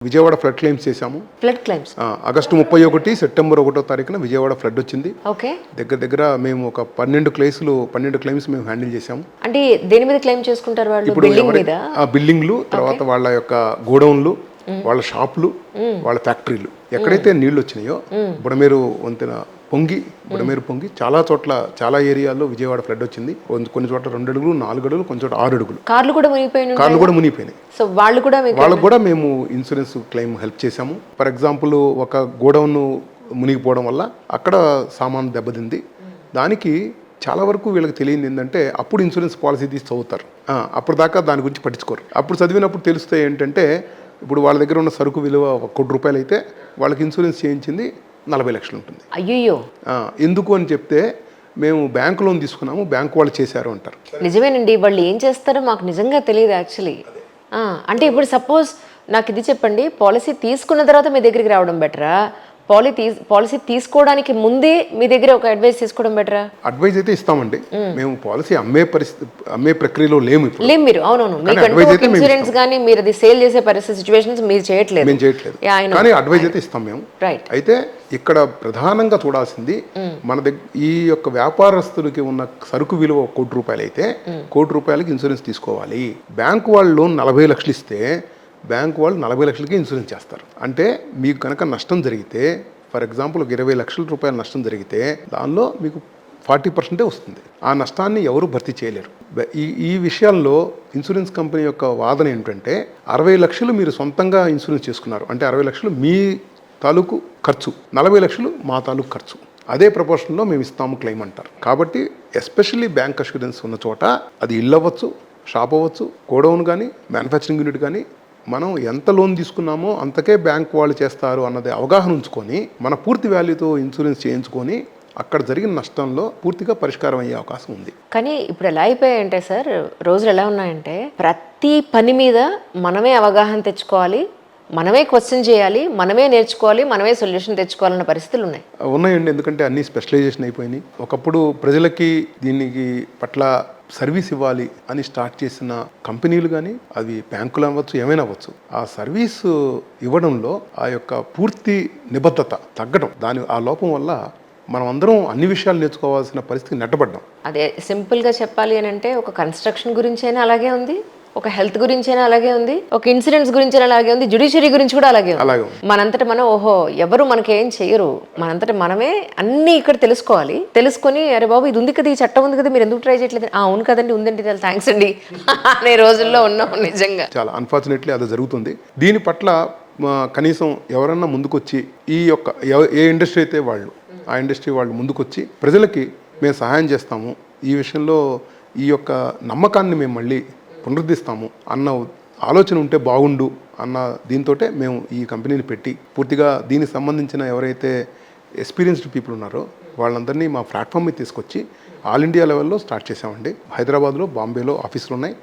Vijayawada flood claims చేశాము. Flood claims August 31 September 1వ తారీఖున విజయవాడ ఫ్లడ్ వచ్చింది. ఓకే. దగ్గర మేము ఒక 12 క్లెయిమ్స్ మేము హ్యాండిల్ చేశాము. అంటే దేని మీద క్లెయిమ్ చేసుకుంటారు వాళ్ళు? ఇప్పుడు బిల్డింగ్ మీద? బిల్డింగ్లు, తర్వాత వాళ్ళ యొక్క గోడౌన్లు, వాళ్ళ షాపులు, వాళ్ళ ఫ్యాక్టరీలు ఎక్కడైతే నీళ్లు వచ్చినాయో బుడమేరు వంతెన పొంగి చాలా చోట్ల చాలా ఏరియాల్లో విజయవాడ ఫ్లడ్ వచ్చింది. కొన్ని చోట్ల 2 అడుగులు 4 అడుగులు, కొన్ని చోట్ల 6 అడుగులు కార్లు కూడా మునిగిపోయినాయి. సో వాళ్ళకు కూడా మేము ఇన్సూరెన్స్ క్లెయిమ్ హెల్ప్ చేశాము. ఫర్ ఎగ్జాంపుల్, ఒక గోడౌన్ మునిగిపోవడం వల్ల అక్కడ సామాన్ దెబ్బతింది. దానికి చాలా వరకు వీళ్ళకి తెలియదు ఏంటంటే అప్పుడు ఇన్సూరెన్స్ పాలసీ తీసి చదువుతారు. అప్పటిదాకా దాని గురించి పట్టించుకోరు. అప్పుడు చదివినప్పుడు తెలుస్తే ఏంటంటే ఇప్పుడు వాళ్ళ దగ్గర ఉన్న సరుకు విలువ ₹1 కోటి అయితే వాళ్ళకి ఇన్సూరెన్స్ చేయించింది 40 లక్షలు ఉంటుంది. అయ్యో, ఎందుకు అని చెప్తే మేము బ్యాంకు లోన్ తీసుకున్నాము, బ్యాంకు వాళ్ళు చేశారు అంటారు. నిజమేనండి. వాళ్ళు ఏం చేస్తారో మాకు నిజంగా తెలియదు యాక్చువల్లీ. అంటే ఇప్పుడు సపోజ్ నాకు ఇది చెప్పండి, పాలసీ తీసుకున్న తర్వాత మీ దగ్గరికి రావడం బెటరా, పాలసీ తీసుకోవడానికి ముందే మీ దగ్గర ఒక అడ్వైస్ తీసుకోవడం బెటరా? అడ్వైజ్ అయితే ఇస్తామండి. మేము పాలసీ అమ్మే ప్రక్రియలో లేము మీరు. అవునవును, మీకంటూ ఇన్సూరెన్స్ కానీ మీరు అది సేల్ చేసే పరిస్థితి సిచ్యువేషన్స్ మీరు చేయట్లేదు. కానీ అడ్వైజ్ అయితే ఇస్తాం మేము. రైట్. అయితే ఇక్కడ ప్రధానంగా చూడాల్సింది మన దగ్గర ఈ యొక్క వ్యాపారస్తులకి ఉన్న సరుకు విలువ ₹1 కోటి అయితే ₹1 కోటి ఇన్సూరెన్స్ తీసుకోవాలి. బ్యాంకు వాళ్ళు లోన్ 40 లక్షలు ఇస్తే బ్యాంకు వాళ్ళు 40 లక్షలకి ఇన్సూరెన్స్ చేస్తారు. అంటే మీకు కనుక నష్టం జరిగితే, ఫర్ ఎగ్జాంపుల్ ₹20 లక్షల నష్టం జరిగితే దానిలో మీకు 40% వస్తుంది. ఆ నష్టాన్ని ఎవరు భర్తీ చేయలేరు. ఈ విషయాల్లో ఇన్సూరెన్స్ కంపెనీ యొక్క వాదన ఏంటంటే 60 లక్షలు మీరు సొంతంగా ఇన్సూరెన్స్ చేసుకున్నారు అంటే 60 లక్షలు మీ తాలూకు ఖర్చు, 40 లక్షలు మా తాలూకు ఖర్చు, అదే ప్రపోర్షన్లో మేము ఇస్తాము క్లెయిమ్ అంటారు. కాబట్టి ఎస్పెషల్లీ బ్యాంక్ అష్యూరెన్స్ ఉన్న చోట అది ఇల్లు అవ్వచ్చు, షాప్ అవ్వచ్చు, గోడౌన్ కానీ, మ్యానుఫ్యాక్చరింగ్ యూనిట్ కానీ, మనం ఎంత లోన్ తీసుకున్నామో అంతకే బ్యాంక్ వాళ్ళు చేస్తారు అన్నది అవగాహన ఉంచుకొని మన పూర్తి వాల్యూతో ఇన్సూరెన్స్ చేయించుకొని అక్కడ జరిగిన నష్టంలో పూర్తిగా పరిష్కారం అయ్యే అవకాశం ఉంది. కానీ ఇప్పుడు ఎలా అయిపోయాయంటే సార్, రోజులు ఎలా ఉన్నాయంటే ప్రతి పని మీద మనమే అవగాహన తెచ్చుకోవాలి, మనమే క్వశ్చన్ చేయాలి, మనమే నేర్చుకోవాలి, మనమే సొల్యూషన్ తెచ్చుకోవాలన్న పరిస్థితులు ఉన్నాయండి. ఎందుకంటే అన్ని స్పెషలైజేషన్ అయిపోయినాయి. ఒకప్పుడు ప్రజలకి దీనికి పట్ల సర్వీస్ ఇవ్వాలి అని స్టార్ట్ చేసిన కంపెనీలు కానీ, అవి బ్యాంకులు అవ్వచ్చు, ఏమైనా అవ్వచ్చు, ఆ సర్వీస్ ఇవ్వడంలో ఆ యొక్క పూర్తి నిబద్ధత తగ్గడం, ఆ లోపం వల్ల మనం అందరం అన్ని విషయాలు నేర్చుకోవాల్సిన పరిస్థితి నెట్టబడ్డాం. అదే సింపుల్గా చెప్పాలి అని అంటే ఒక కన్స్ట్రక్షన్ గురించి అయినా అలాగే ఉంది, ఒక హెల్త్ గురించి అయినా అలాగే ఉంది, ఒక ఇన్సూరెన్స్ గురించి అయినా అలాగే ఉంది, జ్యుడిషియరీ గురించి కూడా అలాగే ఉంది. మనంతట మనం ఎవరు మనకేం చేయరు, మనంతట మనమే అన్ని ఇక్కడ తెలుసుకొని అరే బాబు ఇది ఉంది కదా, ఈ చట్టం ఉంది కదా, మీరు ఎందుకు ట్రై చేయట్లేదు? అవును కదండి, ఉందండి, థ్యాంక్స్ అండి అనే రోజుల్లో ఉన్నాం. నిజంగా చాలా అన్ఫార్చునేట్లీ అది జరుగుతుంది. దీని పట్ల కనీసం ఎవరన్నా ముందుకొచ్చి ఈ యొక్క ఏ ఇండస్ట్రీ అయితే ఆ ఇండస్ట్రీ వాళ్ళు ముందుకొచ్చి ప్రజలకి మేము సహాయం చేస్తాము, ఈ విషయంలో ఈ యొక్క నమ్మకాన్ని మేము మళ్ళీ పునరుద్ధరిస్తాము అన్న ఆలోచన ఉంటే బాగుండు అన్న దీంతో మేము ఈ కంపెనీని పెట్టి పూర్తిగా దీనికి సంబంధించిన ఎవరైతే ఎక్స్పీరియన్స్డ్ పీపుల్ ఉన్నారో వాళ్ళందరినీ మా ప్లాట్ఫామ్ మీద తీసుకొచ్చి ఆల్ ఇండియా లెవెల్లో స్టార్ట్ చేసామండి. హైదరాబాద్లో, బాంబేలో ఆఫీసులు ఉన్నాయి.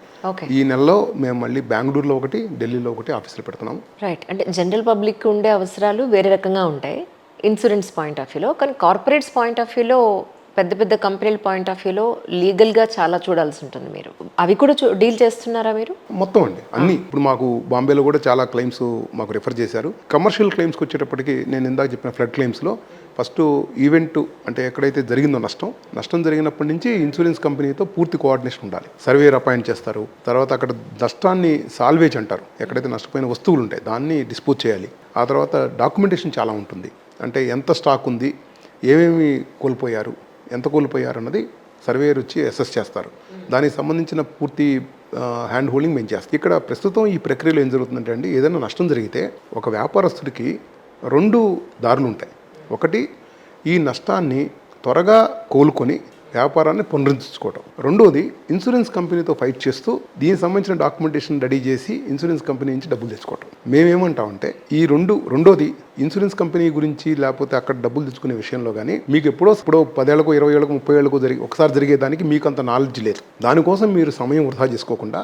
ఈ నెలలో మేము మళ్ళీ బెంగళూరులో ఒకటి, ఢిల్లీలో ఒకటి ఆఫీసులు పెడుతున్నాము. రైట్. అంటే జనరల్ పబ్లిక్ ఉండే అవసరాలు వేరే రకంగా ఉంటాయి ఇన్సూరెన్స్ పాయింట్ ఆఫ్ వ్యూలో, కానీ కార్పొరేట్స్ పాయింట్ ఆఫ్ వ్యూలో, పెద్ద కంపెనీల పాయింట్ ఆఫ్ వ్యూలో లీగల్గా చాలా చూడాల్సి ఉంటుంది. మీరు అవి కూడా డీల్ చేస్తున్నారా మీరు? మొత్తం అండి అన్ని. ఇప్పుడు మాకు బాంబేలో కూడా చాలా క్లెయిమ్స్ మాకు రిఫర్ చేశారు. కమర్షియల్ క్లెయిమ్స్కి వచ్చేటప్పటికి నేను ఇందాక చెప్పిన ఫ్లడ్ క్లెయిమ్స్లో ఫస్ట్ ఈవెంట్ అంటే ఎక్కడైతే జరిగిందో నష్టం జరిగినప్పటి నుంచి ఇన్సూరెన్స్ కంపెనీతో పూర్తి కోఆర్డినేషన్ ఉండాలి. సర్వేయర్ అపాయింట్ చేస్తారు. తర్వాత అక్కడ నష్టాన్ని సాల్వేజ్ అంటారు, ఎక్కడైతే నష్టపోయిన వస్తువులు ఉంటాయి దాన్ని డిస్పోజ్ చేయాలి. ఆ తర్వాత డాక్యుమెంటేషన్ చాలా ఉంటుంది. అంటే ఎంత స్టాక్ ఉంది, ఏమేమి కోల్పోయారు, ఎంత కోల్పోయారు అన్నది సర్వేయర్ వచ్చి అసెస్ చేస్తారు. దానికి సంబంధించిన పూర్తి హ్యాండ్ హోల్డింగ్ మేము చేస్తాం. ఇక్కడ ప్రస్తుతం ఈ ప్రక్రియలో ఏం జరుగుతుందంటే అండి, ఏదైనా నష్టం జరిగితే ఒక వ్యాపారస్తుడికి 2 దారులు ఉంటాయి. ఒకటి, ఈ నష్టాన్ని త్వరగా కోలుకొని వ్యాపారాన్ని పునరుద్ధరించుకోవటం. రెండోది, ఇన్సూరెన్స్ కంపెనీతో ఫైట్ చేస్తూ దీనికి సంబంధించిన డాక్యుమెంటేషన్ రెడీ చేసి ఇన్సూరెన్స్ కంపెనీ నుంచి డబ్బులు తెచ్చుకోవటం. మేమేమంటామంటే ఈ రెండోది ఇన్సూరెన్స్ కంపెనీ గురించి లేకపోతే అక్కడ డబ్బులు తెచ్చుకునే విషయంలో కానీ మీకు ఎప్పుడో 10 ఏళ్ళకో 20 ఏళ్ళకో 30 ఏళ్ళకో ఒకసారి జరిగేదానికి మీకు అంత నాలెడ్జ్ లేదు. దానికోసం మీరు సమయం వృధా చేసుకోకుండా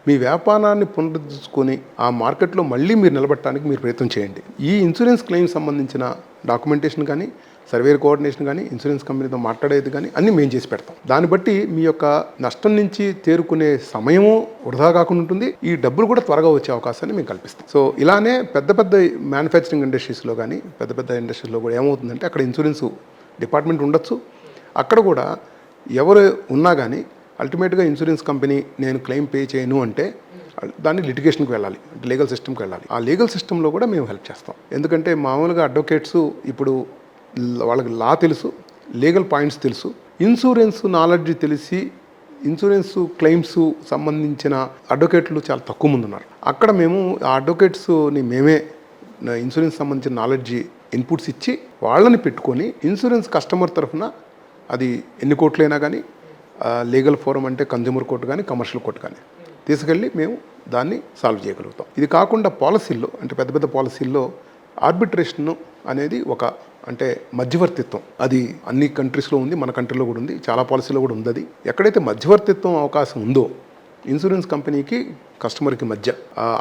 మీ వ్యాపారాన్ని పునరుద్ధరించుకొని ఆ మార్కెట్లో మళ్ళీ మీరు నిలబడటానికి మీరు ప్రయత్నం చేయండి. ఈ ఇన్సూరెన్స్ క్లెయిమ్ సంబంధించిన డాక్యుమెంటేషన్ కానీ, సర్వేర్ కోఆర్డినేషన్ కానీ ఇన్సూరెన్స్ కంపెనీతో మాట్లాడేది కానీ అన్నీ మేము చేసి పెడతాం. దాన్ని బట్టి మీ యొక్క నష్టం నుంచి తేరుకునే సమయము వృధా కాకుండా ఉంటుంది, ఈ డబ్బులు కూడా త్వరగా వచ్చే అవకాశాన్ని మేము కల్పిస్తాం. సో ఇలానే పెద్ద పెద్ద మ్యానుఫ్యాక్చరింగ్ ఇండస్ట్రీస్లో కానీ పెద్ద పెద్ద ఇండస్ట్రీస్లో కూడా ఏమవుతుందంటే అక్కడ ఇన్సూరెన్స్ డిపార్ట్మెంట్ ఉండొచ్చు, అక్కడ కూడా ఎవరు ఉన్నా కానీ అల్టిమేట్గా ఇన్సూరెన్స్ కంపెనీ నేను క్లెయిమ్ పే చేయను అంటే దాన్ని లిటిగేషన్కి వెళ్ళాలి, అంటే లీగల్ సిస్టమ్కి వెళ్ళాలి. ఆ లీగల్ సిస్టంలో కూడా మేము హెల్ప్ చేస్తాం. ఎందుకంటే మామూలుగా అడ్వకేట్స్ ఇప్పుడు వాళ్ళకి లా తెలుసు, లీగల్ పాయింట్స్ తెలుసు, ఇన్సూరెన్స్ నాలెడ్జ్ తెలిసి ఇన్సూరెన్స్ క్లెయిమ్స్ సంబంధించిన అడ్వకేట్లు చాలా తక్కువ మంది ఉన్నారు. అక్కడ మేము ఆ అడ్వకేట్స్ని మేమే ఇన్సూరెన్స్ సంబంధించిన నాలెడ్జ్ ఇన్పుట్స్ ఇచ్చి వాళ్ళని పెట్టుకొని ఇన్సూరెన్స్ కస్టమర్ తరఫున అది ఎన్ని కోట్లైనా కానీ లీగల్ ఫోరం అంటే కన్జ్యూమర్ కోర్టు కానీ కమర్షియల్ కోర్టు కానీ తీసుకెళ్ళి మేము దాన్ని సాల్వ్ చేయగలుగుతాం. ఇది కాకుండా పాలసీల్లో అంటే పెద్ద పెద్ద పాలసీల్లో ఆర్బిట్రేషన్ అనేది ఒక అంటే మధ్యవర్తిత్వం, అది అన్ని కంట్రీస్లో ఉంది, మన కంట్రీలో కూడా ఉంది, చాలా పాలసీలో కూడా ఉంది. అది ఎక్కడైతే మధ్యవర్తిత్వం అవకాశం ఉందో ఇన్సూరెన్స్ కంపెనీకి కస్టమర్కి మధ్య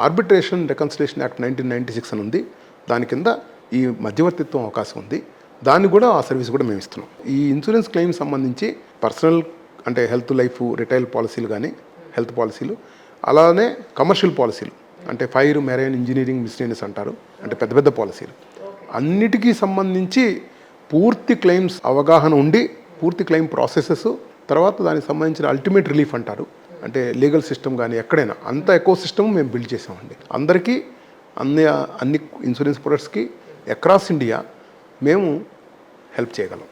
ఆర్బిట్రేషన్ రికన్సిలేషన్ యాక్ట్ 1996 అని ఉంది, దాని కింద ఈ మధ్యవర్తిత్వం అవకాశం ఉంది. దాన్ని కూడా ఆ సర్వీస్ కూడా మేము ఇస్తున్నాం. ఈ ఇన్సూరెన్స్ క్లెయిమ్ సంబంధించి పర్సనల్ అంటే హెల్త్ లైఫ్ రిటైల్ పాలసీలు కానీ హెల్త్ పాలసీలు, అలానే కమర్షియల్ పాలసీలు అంటే ఫైర్ మెరైన్ ఇంజనీరింగ్ మిస్లేనియస్ అంటారు, అంటే పెద్ద పెద్ద పాలసీలు అన్నిటికీ సంబంధించి పూర్తి క్లెయిమ్స్ అవగాహన ఉండి పూర్తి క్లెయిమ్ ప్రాసెసెస్, తర్వాత దానికి సంబంధించిన అల్టిమేట్ రిలీఫ్ అంటారు, అంటే లీగల్ సిస్టమ్ కానీ ఎక్కడైనా అంత ఎకో సిస్టమ్ మేము బిల్డ్ చేసామండి. అందరికీ అన్ని ఇన్సూరెన్స్ ప్రొడక్ట్స్కి అక్రాస్ ఇండియా మేము హెల్ప్ చేయగలం.